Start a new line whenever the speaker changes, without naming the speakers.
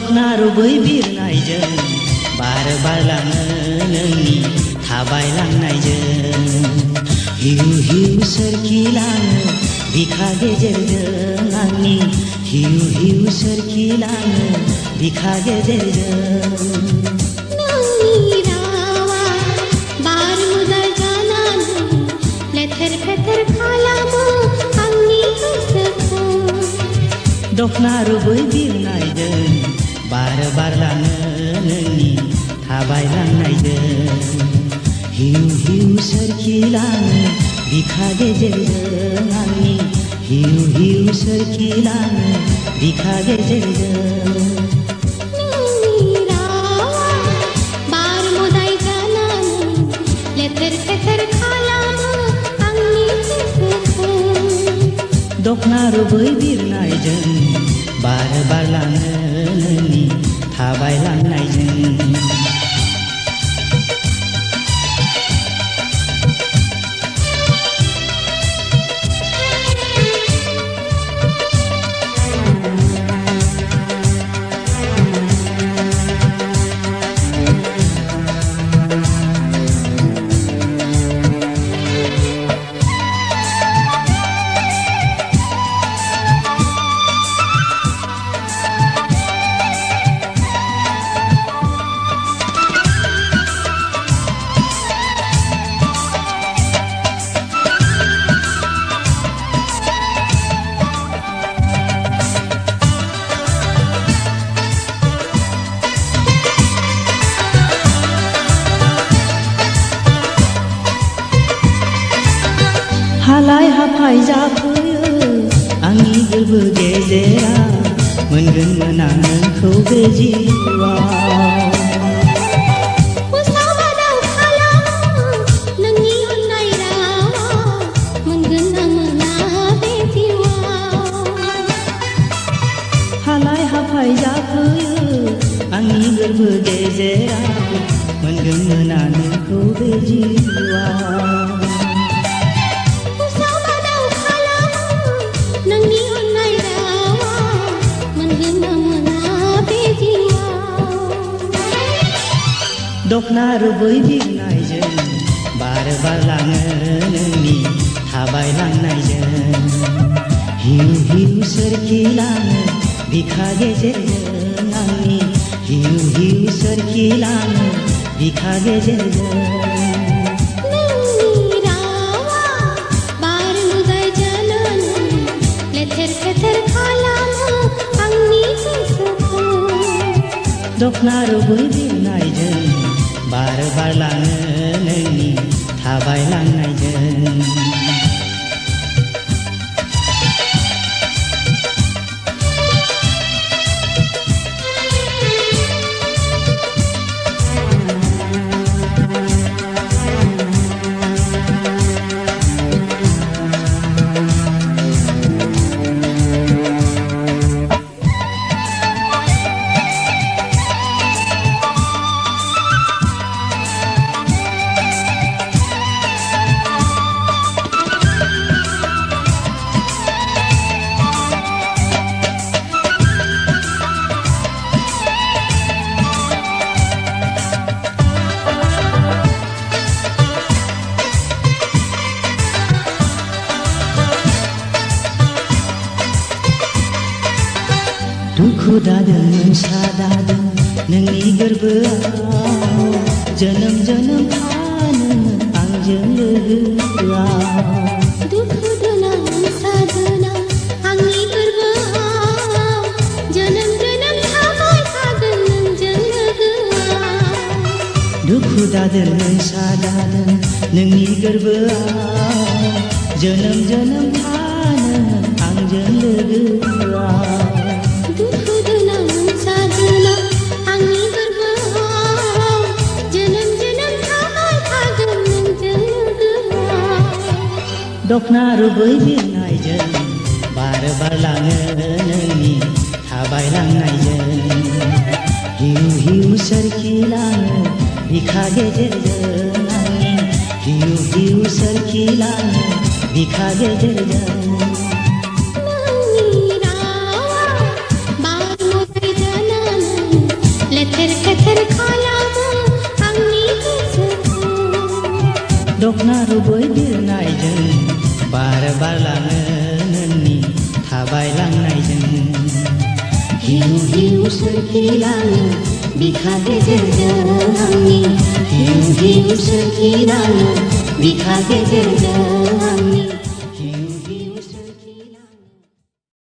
दखना रुबै बिरनायजों बार बारलाङो नोंनि थाबायलांनायजों हिउ हिउ सोरखिलाङो बिखा गेजेरजों आंनि हिउ हिउ सोरखिलाङो बिखा गेजेरजों
नोंनि रावा बार मोदाय जानानै लेथेर फेथेर खालामो आंनि गोसोखौ
दखना रुबै बिरनायजों बार बारलाङो नोंनि थाबायलांनायजों हिउ हिउ सोरखिलाङो बिखा गेजेरजों आंनि हिउ हिउ सोरखिलाङो बिखा गेजेरजों
नोंनि रावा बार मोदाय जानानै लेथेर फेथेर खालामो आंनि गोसोखौ
दखना रुबै बिरनायजों बार बारलाङो नोंनि थाबायलांनायजों हालाय हाफाय जाफैयो आंनि गोरबो गेजेराव मोनगोन मोना नोंखौ बे जिउआव
उसाव-बादाव खालामो नोंनि अननाय रावा मोनगोन ना मोना बे जिउआव
हालाय हाफाय जाफैयो आंनि गोरबो गेजेराव मोनगोन मोना नोंखौ बे जिउआव
नोंनि अननाय रावा मोनगोन ना मोना बे जिउआव
दखना रुबै बिरनायजों बार बारलाङो नोंनि थाबायलांनायजों हिउ हिउ सोरखिलाङो बिखा गेजेरजों आंनि हिउ हिउ सोरखिलाङो बिखा गेजेरजों
नोंनि रावा बार मोदाय जानानै लेथेर फेथेर खालामो आंनि गोसोखौ
दखना रुबै बिरनायजों बार बारलाङो नोंनि थाबायलांनायजों दुखु दादों मोनसा दादों नोंनि गोरबोआव जोनोम जोनोम थानोमोन आंजों लोगोआव
दुखु दोना मोनसा दोना आंनि गोरबोआव जोनोम जोनोम थाबाय थागोन नोंजों लोगोआव
दुखु दादों मोनसा दादों नोंनि गोरबोआव जोनोम जोनोम थानोमोन आंजों लोगोआव
दुखु दोना मोनसा दोना आंनि गोरबोआव जोनोम जोनोम थाबाय थागोन नोंजों लोगोआव
दखना रुबै बिरनायजों बार बारलाङो नोंनि थाबायलांनायजों हिउ हिउ सोरखिलाङो बिखा गेजेरजों आंनि हिउ हिउ सोरखिलाङो बिखा गेजेरजों
नोंनि रावा बार मोदाय जानानै लेथेर फेथेर खालामो आंनि गोसोखौ
दखना रुबै बिरनायजों बार बारलाङो नोंनि थाबायलांनायजों
हिउ हिउ सोरखिलाङो बिखा गेजेरजों आंनि हिउ हिउ सोरखिलाङो बिखा गेजेरजों आंनि